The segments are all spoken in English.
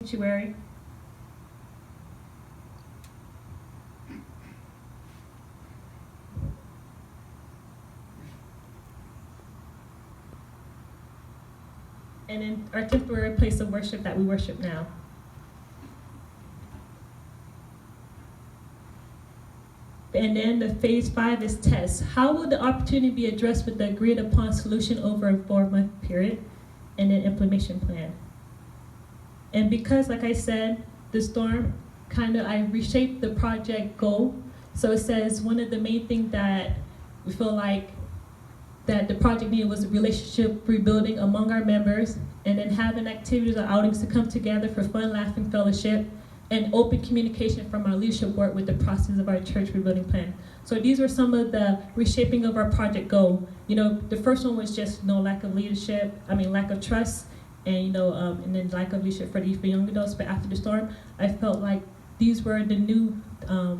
sanctuary. And then our temporary place of worship that we worship now. And then the phase 5 is test. How will the opportunity be addressed with the agreed upon solution over a 4-month period? And then implementation plan. And because, like I said, the storm I reshaped the project goal. So it says one of the main things that we feel like that the project needed was a relationship rebuilding among our members, and then having activities or outings to come together for fun, laughing, fellowship, and open communication from our leadership board with the process of our church rebuilding plan. So these were some of the reshaping of our project goal. The first one was just lack of trust, and and then lack of leadership for the young adults. But after the storm, I felt like these were the new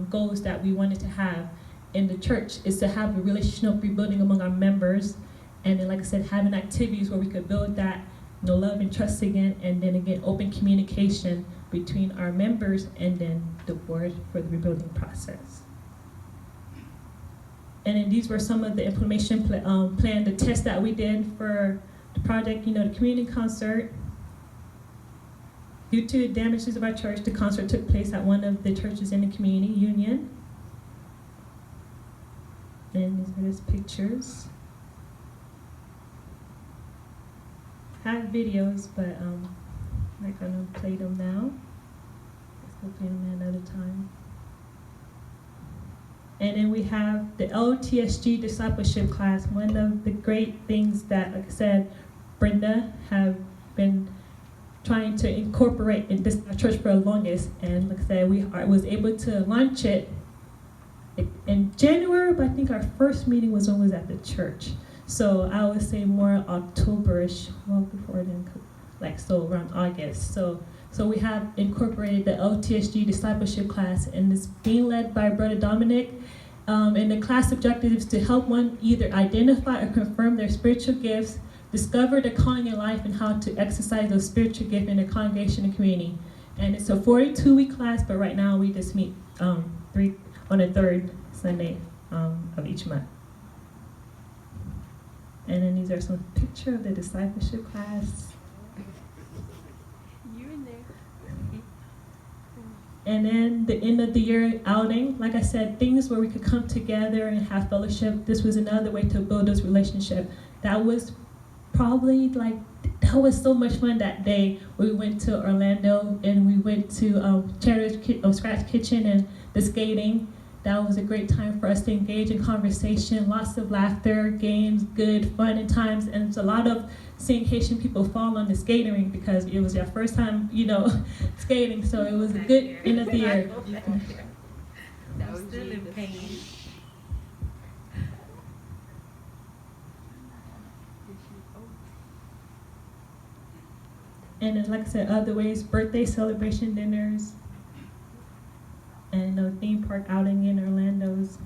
goals that we wanted to have in the church, is to have a relationship rebuilding among our members, and then, like I said, having activities where we could build that love and trust again, and then again open communication between our members and then the board for the rebuilding process. And then these were some of the implementation plan, the tests that we did for the project. The community concert. Due to the damages of our church, the concert took place at one of the churches in the community, Union. And these are just pictures. I have videos, but I'm not going to play them now. Let's go play them another time. And then we have the LTSG discipleship class. One of the great things that, like I said, Brenda have been trying to incorporate in this church for the longest. And like I said, we was able to launch it in January, but I think our first meeting was always at the church. So I would say more October-ish, well before then, so around August. So we have incorporated the LTSG discipleship class, and it's being led by Brother Dominic. And the class objective is to help one either identify or confirm their spiritual gifts, discover the calling in life, and how to exercise those spiritual gifts in the congregation and community. And it's a 42-week class, but right now we just meet on the third Sunday of each month. And then these are some pictures of the discipleship class. You in there. And then the end of the year outing, like I said, things where we could come together and have fellowship. This was another way to build this relationship. That was probably that was so much fun that day. We went to Orlando and we went to Scratch Kitchen and the skating. That was a great time for us to engage in conversation, lots of laughter, games, good, fun and times, and it's a lot of seeing Haitian people fall on the skating rink because it was their first time, skating, so it was a good end of the year. That was still in pain. And then, like I said, other ways, birthday celebration dinners, and a theme park outing in Orlando's.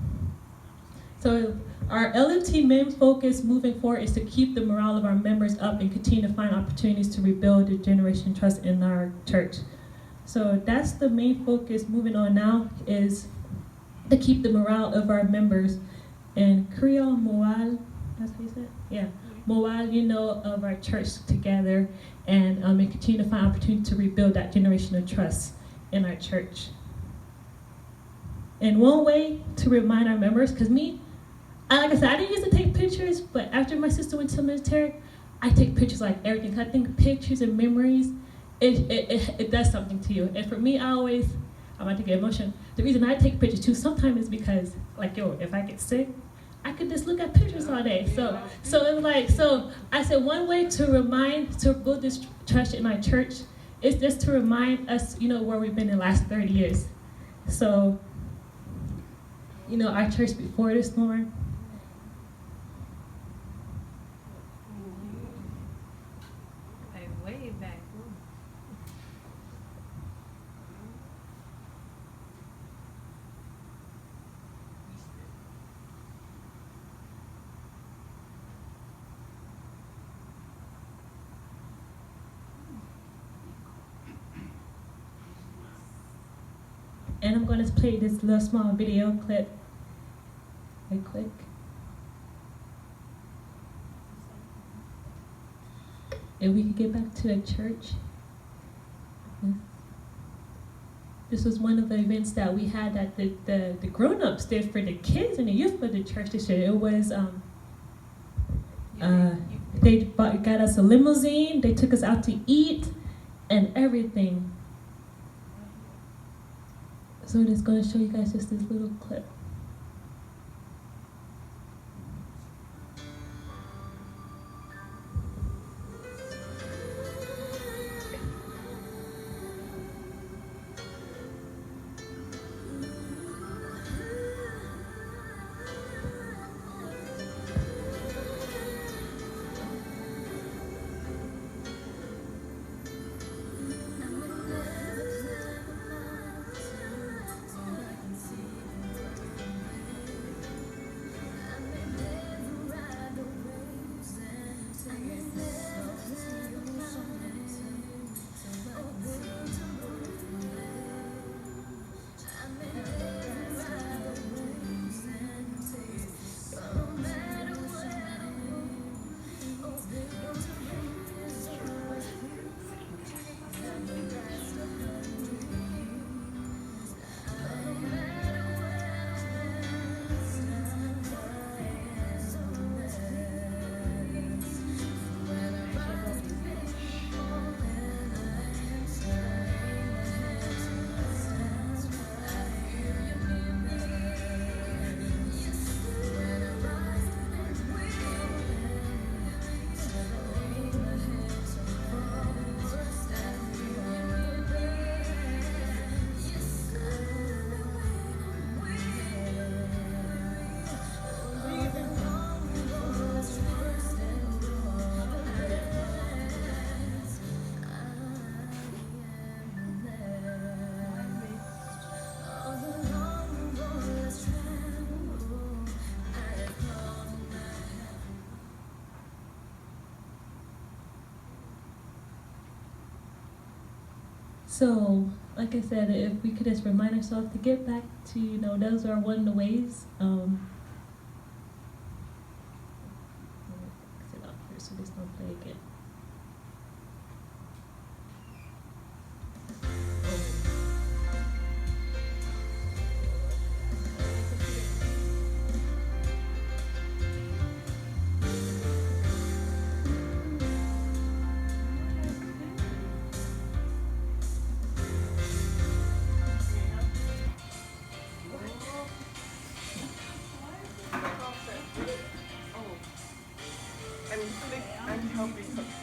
So our LMT main focus moving forward is to keep the morale of our members up and continue to find opportunities to rebuild the generation trust in our church. So that's the main focus. Moving on now is to keep the morale of our members. And Creole Moal, that's how you say it? Yeah. Moal, of our church together and continue to find opportunity to rebuild that generational trust in our church. And one way to remind our members, because like I said, I didn't used to take pictures, but after my sister went to the military, I take pictures like everything. I think pictures and memories, it does something to you. And for me, I'm about to get emotional. The reason I take pictures too sometimes is because, if I get sick, I could just look at pictures all day. So I said one way to build this trust in our church is just to remind us, where we've been in the last 30 years. So, our church before the storm. Way back. And I'm going to play this little small video clip right quick. And we can get back to the church. This was one of the events that we had that the grown-ups did for the kids and the youth for the church this year. It was, got us a limousine, they took us out to eat, and everything. So I'm just going to show you guys just this little clip. So, like I said, if we could just remind ourselves to get back to, those are one of the ways. Exit off here so this don't play again. I'm helping.